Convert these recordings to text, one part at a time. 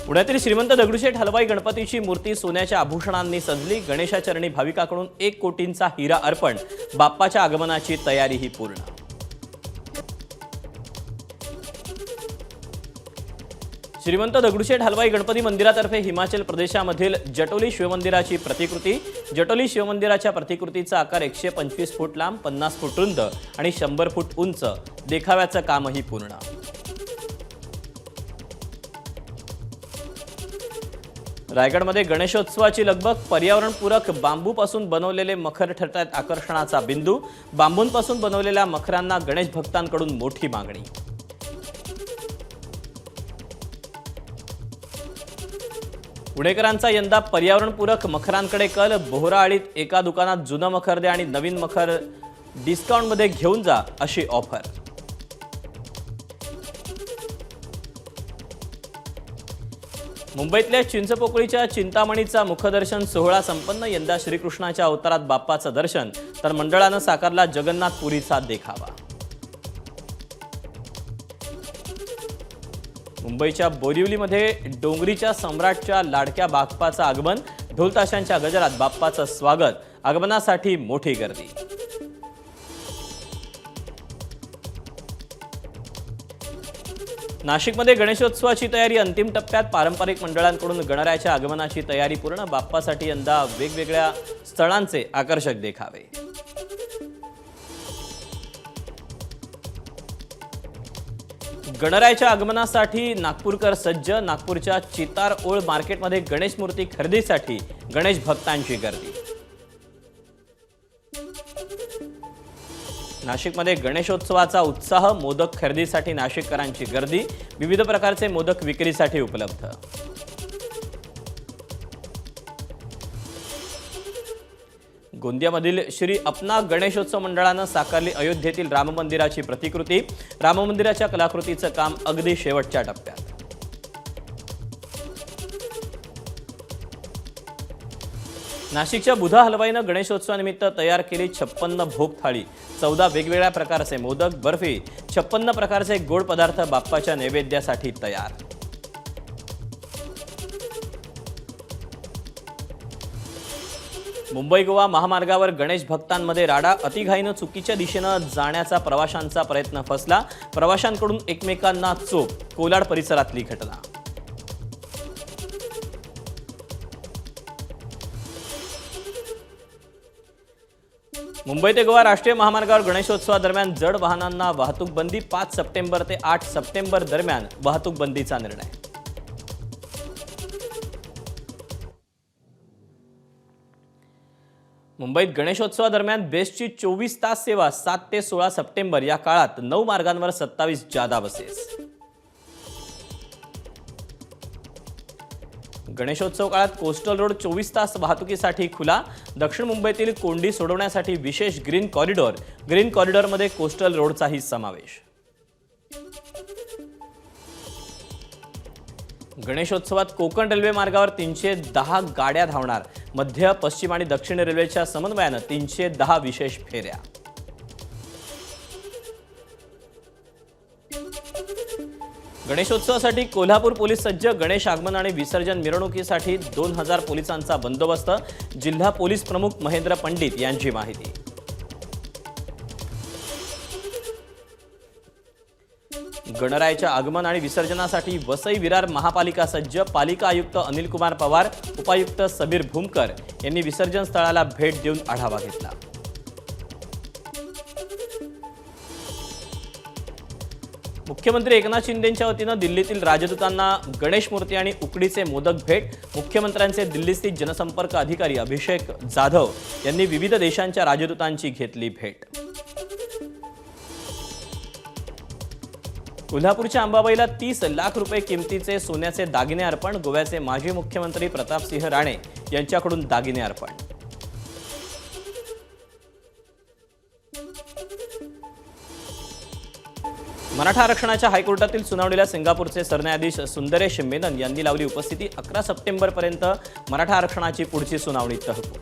पुण्यातील श्रीमंत दगडूशेठ हलवाई गणपतीची मूर्ती सोन्याच्या आभूषणांनी सजली। गणेशाचरणी भाविकांकडून 1 कोटींचा हिरा अर्पण। बाप्पाच्या आगमनाची तयारीही पूर्ण। श्रीमंत दगडूशेठ हलवाई गणपती मंदिरातर्फे हिमाचल प्रदेशामधील जटोली शिवमंदिराची प्रतिकृती। जटोली शिवमंदिराच्या प्रतिकृतीचा आकार 125 फूट लांब, 50 फूट रुंद आणि 100 फूट उंच। देखाव्याचं कामही पूर्ण। रायगडमध्ये गणेशोत्सवाची लगबग। पर्यावरणपूरक बांबूपासून बनवलेले मखर ठरतात आकर्षणाचा बिंदू। बांबूंपासून बनवलेल्या मखरांना गणेश भक्तांकडून मोठी मागणी। पुणेकरांचा यंदा पर्यावरणपूरक मखरांकडे कल। बोहराआळीत एका दुकानात जुनं मखर द्या आणि नवीन मखर डिस्काउंटमध्ये घेऊन जा अशी ऑफर। मुंबईतल्या चिंचपोकळीच्या चिंतामणीचा मुखदर्शन सोहळा संपन्न। यंदा श्रीकृष्णाच्या अवतारात बाप्पाचं दर्शन, तर मंडळानं साकारला जगन्नाथपुरीचा देखावा। मुंबईच्या बोरिवलीमध्ये डोंगरीच्या सम्राटच्या लाडक्या बाप्पाचं आगमन। ढोलताशांच्या गजरात बाप्पाचं स्वागत। आगमनासाठी मोठी गर्दी। नाशिकमध्ये गणेशोत्सवाची तयारी अंतिम टप्प्यात। पारंपरिक मंडळांकडून गणरायाच्या आगमनाची तयारी पूर्ण। बाप्पासाठी यंदा वेगवेगळ्या स्थळांचे आकर्षक देखावे। गणरायाच्या आगमनासाठी नागपूरकर सज्ज। नागपूरच्या चितारओळ मार्केटमध्ये गणेश मूर्ती खरेदीसाठी गणेश भक्तांची गर्दी। नाशिकमध्ये गणेशोत्सवाचा उत्साह। मोदक खरेदीसाठी नाशिककरांची गर्दी। विविध प्रकारचे मोदक विक्रीसाठी उपलब्ध। गोंदियामधील श्री अपना गणेशोत्सव मंडळानं साकारली अयोध्येतील राम मंदिराची प्रतिकृती। राम मंदिराच्या कलाकृतीचं काम अगदी शेवटच्या टप्प्यात। नाशिकच्या बुधा हलवाईनं गणेशोत्सवानिमित्त तयार केली 56 भोग थाळी। 14 वेगवेगळ्या प्रकारचे मोदक, बर्फी, 56 प्रकारचे गोड पदार्थ बाप्पाच्या नैवेद्यासाठी तयार। मुंबई गोवा महामार्गावर गणेश भक्तांमध्ये राडा। अतिघाईनं चुकीच्या दिशेनं जाण्याचा प्रवाशांचा प्रयत्न फसला। प्रवाशांकडून एकमेकांना चोप। कोलाड परिसरातली घटना। मुंबई ते गोवा राष्ट्रीय महामार्गावर गणेशोत्सवादरम्यान जड वाहनांना वाहतूक बंदी। 5 सप्टेंबर ते 8 सप्टेंबर दरम्यान वाहतूक बंदीचा निर्णय। मुंबईत गणेशोत्सवादरम्यान बेस्टची 24 तास सेवा 7 ते 16 सप्टेंबर या काळात 9 मार्गांवर 27 जादा बसेस। गणेशोत्सव काळात कोस्टल रोड 24 तास वाहतुकीसाठी खुला। दक्षिण मुंबईतील कोंडी सोडवण्यासाठी विशेष ग्रीन कॉरिडॉर। ग्रीन कॉरिडॉरमध्ये कोस्टल रोडचाही समावेश। गणेशोत्सवात कोकण रेल्वे मार्गावर 310 गाड्या धावणार। मध्य, पश्चिम आणि दक्षिण रेल्वेच्या समन्वयानं 310 विशेष फेऱ्या। गणेशोत्सवासाठी कोल्हापूर पोलीस सज्ज। गणेश आगमन आणि विसर्जन मिरवणुकीसाठी 2000 पोलिसांचा बंदोबस्त। जिल्हा पोलीस प्रमुख महेंद्र पंडित यांची माहिती। गणरायाच्या आगमन आणि विसर्जनासाठी वसई विरार महापालिका सज्ज। पालिका आयुक्त अनिल कुमार पवार, उपायुक्त सबीर भूमकर यांनी विसर्जन स्थळाला भेट देऊन आढावा घेतला। मुख्यमंत्री एकनाथ शिंदेंच्या वतीनं दिल्लीतील राजदूतांना गणेश मूर्ती आणि उकडीचे मोदक भेट। मुख्यमंत्र्यांचे दिल्लीस्थित जनसंपर्क अधिकारी अभिषेक जाधव यांनी विविध देशांच्या राजदूतांची घेतली भेट। कोल्हापूरच्या अंबाबाईला 30 लाख रुपये किमतीचे सोन्याचे दागिने अर्पण। गोव्याचे माजी मुख्यमंत्री प्रतापसिंह राणे यांच्याकडून दागिने अर्पण। मराठा आरक्षणाच्या हायकोर्टातील सुनावणीला सिंगापूरचे सरन्यायाधीश सुंदरेश मेनन यांनी लावली उपस्थिती। 11 सप्टेंबरपर्यंत मराठा आरक्षणाची पुढची सुनावणी तहकूब।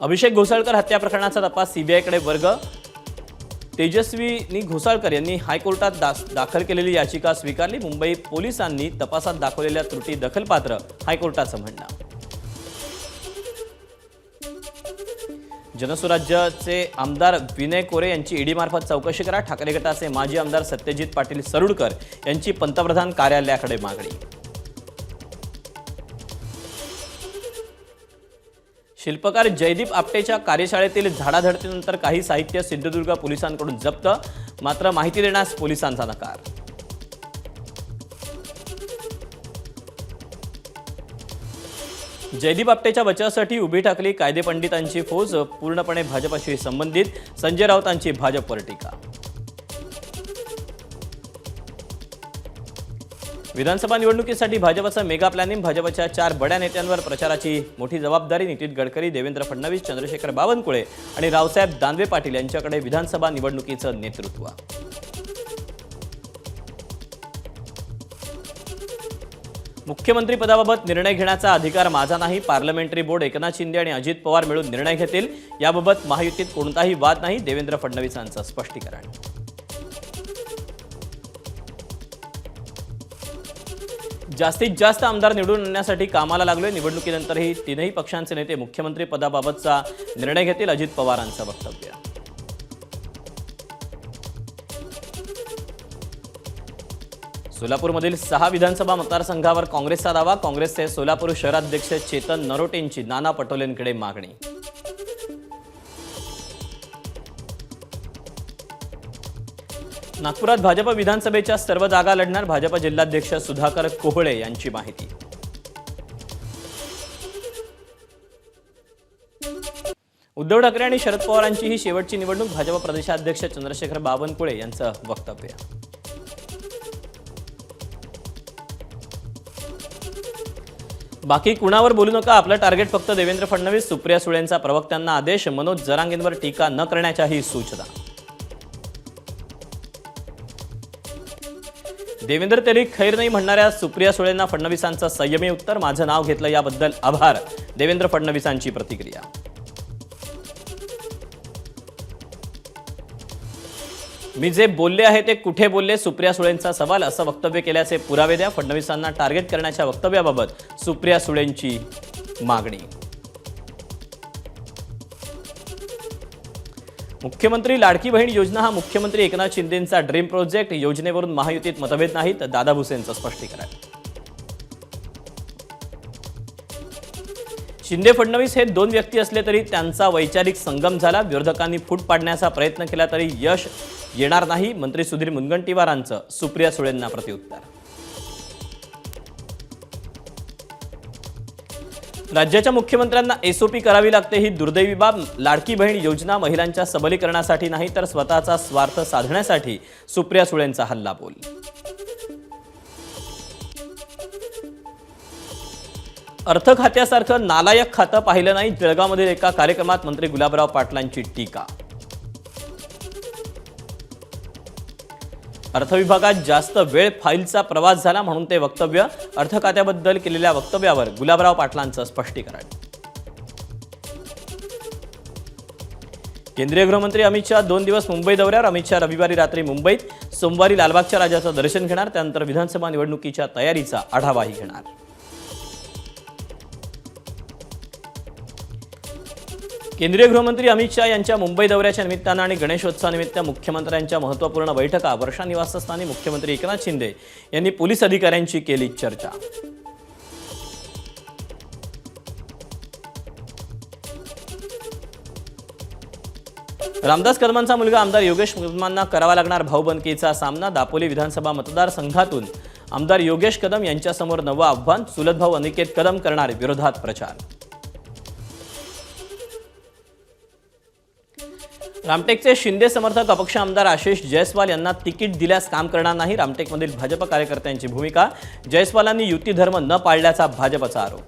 अभिषेक घोसाळकर हत्या प्रकरणाचा तपास सीबीआयकडे वर्ग। तेजस्विनी घोसाळकर यांनी हायकोर्टात दाखल केलेली याचिका स्वीकारली. मुंबई पोलिसांनी तपासात दाखवलेल्या त्रुटी दखलपात्र, हायकोर्टाचं म्हणणं. जनसुराज्याचे आमदार विनय कोरे यांची ईडीमार्फत चौकशी करा. ठाकरे गटाचे माजी आमदार सत्यजित पाटील सरुडकर यांची पंतप्रधान कार्यालयाकडे मागणी. शिल्पकार जयदीप आपटेच्या कार्यशाळेतील झाडाझडतीनंतर काही साहित्य सिंधुदुर्ग पोलिसांकडून जप्त, मात्र माहिती देण्यास पोलिसांचा नकार. जयदीप आपटेच्या बचावासाठी उभी ठाकली कायदेपंडितांची फौज, पूर्णपणे भाजपशी संबंधित, संजय राऊतांची भाजपवर टीका. विधानसभा निवडणुकीसाठी भाजपचं मेगा प्लॅनिंग, भाजपच्या 4 बड्या नेत्यांवर प्रचाराची मोठी जबाबदारी. नितीन गडकरी, देवेंद्र फडणवीस, चंद्रशेखर बावनकुळे आणि रावसाहेब दानवे पाटील यांच्याकडे विधानसभा निवडणुकीचं नेतृत्व. मुख्यमंत्री पदाबाबत निर्णय घेण्याचा अधिकार माझा नाही. पार्लमेंटरी बोर्ड एकनाथ शिंदे आणि अजित पवार मिळून निर्णय घेतील. याबाबत महायुतीत कोणताही वाद नाही. देवेंद्र फडणवीसांचं स्पष्टीकरण. जास्तीत जास्त आमदार निवडून आणण्यासाठी कामाला लागलोय. निवडणुकीनंतरही तीनही पक्षांचे नेते मुख्यमंत्री पदाबाबतचा निर्णय घेतील. अजित पवारांचं वक्तव्य. सोलापूरमधील 6 विधानसभा मतदारसंघावर काँग्रेसचा दावा. काँग्रेसचे सोलापूर शहराध्यक्ष चेतन नरोटेंची नाना पटोलेंकडे मागणी. नागपुरात भाजप विधानसभेच्या सर्व जागा लढणार. भाजप जिल्हाध्यक्ष सुधाकर कोहळे यांची माहिती. उद्धव ठाकरे आणि शरद पवारांची ही शेवटची निवडणूक. भाजप प्रदेशाध्यक्ष चंद्रशेखर बावनकुळे यांचं वक्तव्य. बाकी कुणावर बोलू नका, आपलं टार्गेट फक्त देवेंद्र फडणवीस. सुप्रिया सुळेंचा प्रवक्त्यांना आदेश. मनोज जरांगेंवर टीका न करण्याच्याही सूचना. देवेंद्र तेरी खैर नाही म्हणणाऱ्या सुप्रिया सुळेंना फडणवीसांचं संयमी उत्तर. माझं नाव घेतलं याबद्दल आभार. देवेंद्र फडणवीसांची प्रतिक्रिया. मी जे बोलले आहे ते कुठे बोलले, सुप्रिया सुळेंचा सवाल. असं वक्तव्य केल्याचे पुरावे द्या. फडणवीसांना टार्गेट करण्याच्या वक्तव्याबाबत सुप्रिया सुळेंची मागणी. मुख्यमंत्री लाडकी बहीण योजना हा मुख्यमंत्री एकनाथ शिंदेंचा ड्रीम प्रोजेक्ट. योजनेवरून महायुतीत मतभेद नाहीत. दादा भुसेंचं स्पष्टीकरण. शिंदे फडणवीस हे 2 व्यक्ती असले तरी त्यांचा वैचारिक संगम झाला. विरोधकांनी फूट पाडण्याचा प्रयत्न केला तरी यश येणार नाही. मंत्री सुधीर मुनगंटीवारांचं सुप्रिया सुळेंना प्रत्युत्तर. राज्याच्या मुख्यमंत्र्यांना एसओपी करावी लागते ही दुर्दैवी बाब. लाडकी बहीण योजना महिलांच्या सबलीकरणासाठी नाही तर स्वतःचा स्वार्थ साधण्यासाठी. सुप्रिया सुळेंचा हल्लाबोल. अर्थ खात्यासारखं नालायक खातं पाहिलं नाही. जळगावमधील एका कार्यक्रमात मंत्री गुलाबराव पाटलांची टीका. अर्थ विभागात जास्त वेळ फाईलचा प्रवास झाला म्हणून ते वक्तव्य. अर्थ खात्याबद्दल केलेल्या वक्तव्यावर गुलाबराव पाटलांचं स्पष्टीकरण. केंद्रीय गृहमंत्री अमित शहा 2 दिवस मुंबई दौऱ्यावर. अमित शहा रविवारी रात्री मुंबईत, सोमवारी लालबागच्या राजाचं दर्शन घेणार. त्यानंतर विधानसभा निवडणुकीच्या तयारीचा आढावाही घेणार. केंद्रीय गृहमंत्री अमित शहा यांच्या मुंबई दौऱ्याच्या निमित्तानं आणि गणेशोत्सवानिमित्त मुख्यमंत्र्यांच्या महत्त्वपूर्ण बैठका. वर्षा निवासस्थानी मुख्यमंत्री एकनाथ शिंदे यांनी पोलीस अधिकाऱ्यांची केली चर्चा. रामदास कदमांचा मुलगा आमदार योगेश कदमांना करावा लागणार भाऊबंदकीचा सामना. दापोली विधानसभा मतदारसंघातून आमदार योगेश कदम यांच्यासमोर नवं आव्हान. चुलत भाऊ अनिकेत कदम करणार विरोधात प्रचार. रामटेकचे शिंदे समर्थक अपक्ष आमदार आशिष जयस्वाल यांना तिकीट दिल्यास काम करणार नाही. रामटेकमधील भाजप कार्यकर्त्यांची भूमिका. जयस्वालांनी युती धर्म न पाळल्याचा भाजपचा आरोप.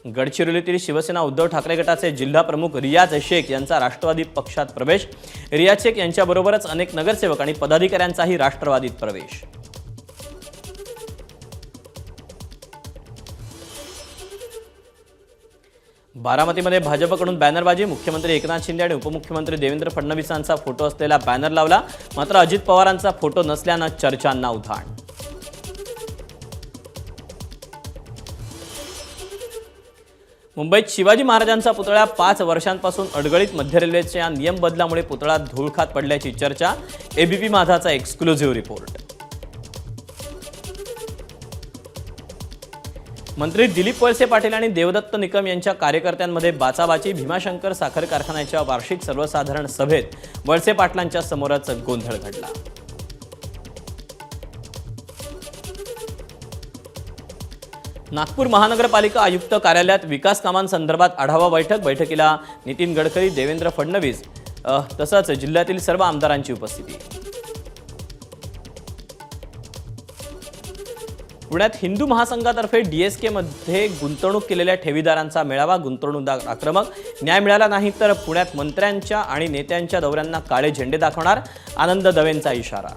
गडचिरोलीतील शिवसेना उद्धव ठाकरे गटाचे जिल्हा प्रमुख रियाज शेख यांचा राष्ट्रवादी पक्षात प्रवेश. रियाज शेख यांच्याबरोबरच अनेक नगरसेवक आणि पदाधिकाऱ्यांचाही राष्ट्रवादीत प्रवेश. बारामतीमध्ये भाजपकडून बॅनरबाजी, मुख्यमंत्री एकनाथ शिंदे आणि उपमुख्यमंत्री देवेंद्र फडणवीसांचा फोटो असलेला बॅनर लावला, मात्र अजित पवारांचा फोटो नसल्यानं चर्चांना उधाण. मुंबईत शिवाजी महाराजांचा पुतळा 5 वर्षांपासून अडगळीत. मध्य रेल्वेच्या नियम बदलामुळे पुतळा धूळखात पडल्याची चर्चा. एबीपी माझाचा एक्सक्लुझिव्ह रिपोर्ट. मंत्री दिलीप वळसे पाटील आणि देवदत्त निकम यांच्या कार्यकर्त्यांमध्ये बाचाबाची. भीमाशंकर साखर कारखान्याच्या वार्षिक सर्वसाधारण सभेत वळसे पाटलांच्या समोरच गोंधळ घडला. नागपूर महानगरपालिका आयुक्त कार्यालयात विकास कामांसंदर्भात आढावा बैठक. बैठकीला नितीन गडकरी, देवेंद्र फडणवीस तसंच जिल्ह्यातील सर्व आमदारांची उपस्थिती. पुण्यात हिंदू महासंघातर्फे डीएसके मध्ये गुंतवणूक केलेल्या ठेवीदारांचा मेळावा. गुंतवणूकदार आक्रमक. न्याय मिळाला नाही तर पुण्यात मंत्र्यांच्या आणि नेत्यांच्या दौऱ्यांना काळे झेंडे दाखवणार. आनंद दवेंचा इशारा.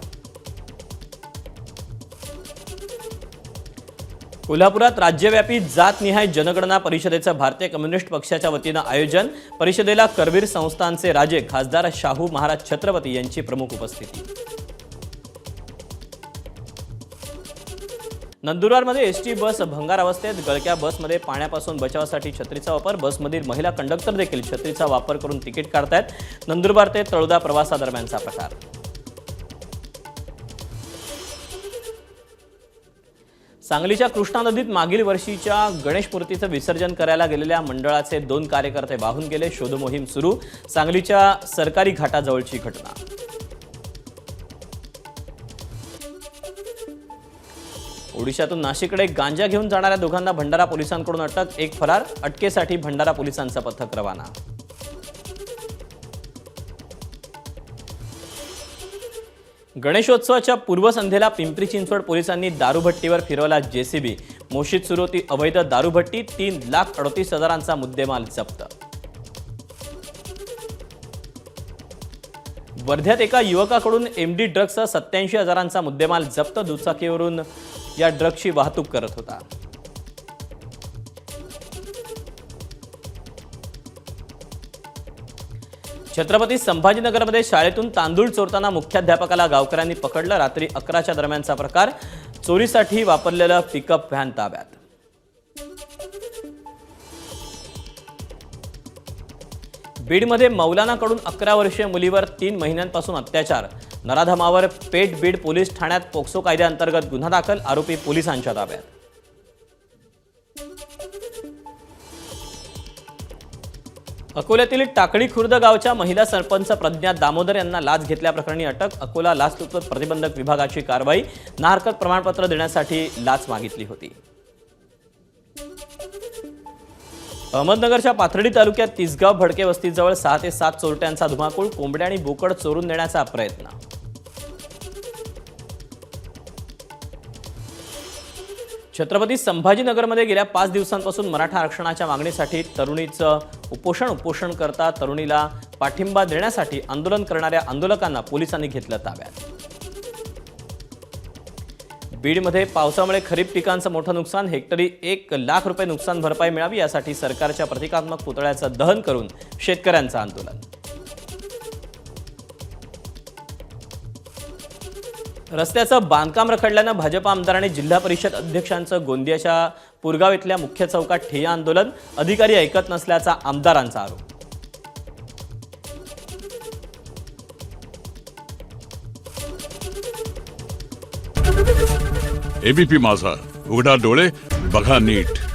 कोल्हापुरात राज्यव्यापी जातनिहाय जनगणना परिषदेचं भारतीय कम्युनिस्ट पक्षाच्या वतीनं आयोजन. परिषदेला करवीर संस्थानचे राजे खासदार शाहू महाराज छत्रपती यांची प्रमुख उपस्थिती. नंदुरबारमध्ये एसटी बस भंगार अवस्थेत. गळक्या बसमध्ये पाण्यापासून बचावासाठी छत्रीचा वापर. बसमधील महिला कंडक्टर देखील छत्रीचा वापर करून तिकीट काढतायत. नंदुरबार ते तळोदा प्रवासादरम्यानचा प्रकार. सांगलीच्या कृष्णा नदीत मागील वर्षीच्या गणेश मूर्तीचं विसर्जन करायला गेलेल्या मंडळाचे 2 कार्यकर्ते वाहून गेले. शोधमोहीम सुरू. सांगलीच्या सरकारी घाटाजवळची घटना. ओडिशातून नाशिककडे गांजा घेऊन जाणाऱ्या दोघांना भंडारा पोलिसांकडून अटक. एक फरार. अटकेसाठी भंडारा पोलिसांचं पथक रवाना. गणेशोत्सवाच्या पूर्वसंध्येला पिंपरी चिंचवड पोलिसांनी दारूभट्टीवर फिरवला जेसीबी. मोशीत सुरू होती अवैध दारूभट्टी. 3,38,000चा मुद्देमाल जप्त. वर्ध्यात एका युवकाकडून एमडी ड्रग्ससह 87,000चा मुद्देमाल जप्त. दुचाकीवरून या ड्रग्सची वाहतूक करत होता. छत्रपती संभाजीनगरमध्ये शाळेतून तांदूळ चोरताना मुख्याध्यापकाला गावकऱ्यांनी पकडलं. रात्री 11च्या दरम्यानचा प्रकार. चोरीसाठी वापरलेलं पिकअप व्हॅन ताब्यात. बीडमध्ये मौलानाकडून 11 वर्षीय मुलीवर 3 महिन्यांपासून अत्याचार. नराधमावर पेठ बीड पोलीस ठाण्यात पोक्सो कायद्याअंतर्गत गुन्हा दाखल. आरोपी पोलिसांच्या ताब्यात. अकोल्यातील टाकळी खुर्द गावच्या महिला सरपंच प्रज्ञा दामोदर यांना लाच घेतल्याप्रकरणी अटक. अकोला लाचलुचपत प्रतिबंधक विभागाची कारवाई. नाहरकत प्रमाणपत्र देण्यासाठी लाच मागितली होती. अहमदनगरच्या पाथर्डी तालुक्यात तिसगाव भडके वस्तीजवळ 6 ते 7 चोरट्यांचा धुमाकूळ. कोंबड्या आणि बोकड चोरून नेण्याचा प्रयत्न. छत्रपती संभाजीनगरमध्ये गेल्या 5 दिवसांपासून मराठा आरक्षणाच्या मागणीसाठी तरुणीचं उपोषण करता तरुणीला पाठिंबा देण्यासाठी आंदोलन करणाऱ्या आंदोलकांना पोलिसांनी घेतलं ताब्यात. बीडमध्ये पावसामुळे खरीप पिकांचं मोठं नुकसान. हेक्टरी 1 लाख रुपये नुकसान भरपाई मिळावी यासाठी सरकारच्या प्रतिकात्मक पुतळ्याचं दहन करून शेतकऱ्यांचं आंदोलन. रस्त्याचं बांधकाम रखडल्यानं भाजप आमदारांनी जिल्हा परिषद अध्यक्षांचं गोंदियाच्या पुरगाव इथल्या मुख्य चौकात ठिय्या आंदोलन. अधिकारी ऐकत नसल्याचा आमदारांचा आरोप. एबीपी माझा, उघडा डोळे बघा नीट.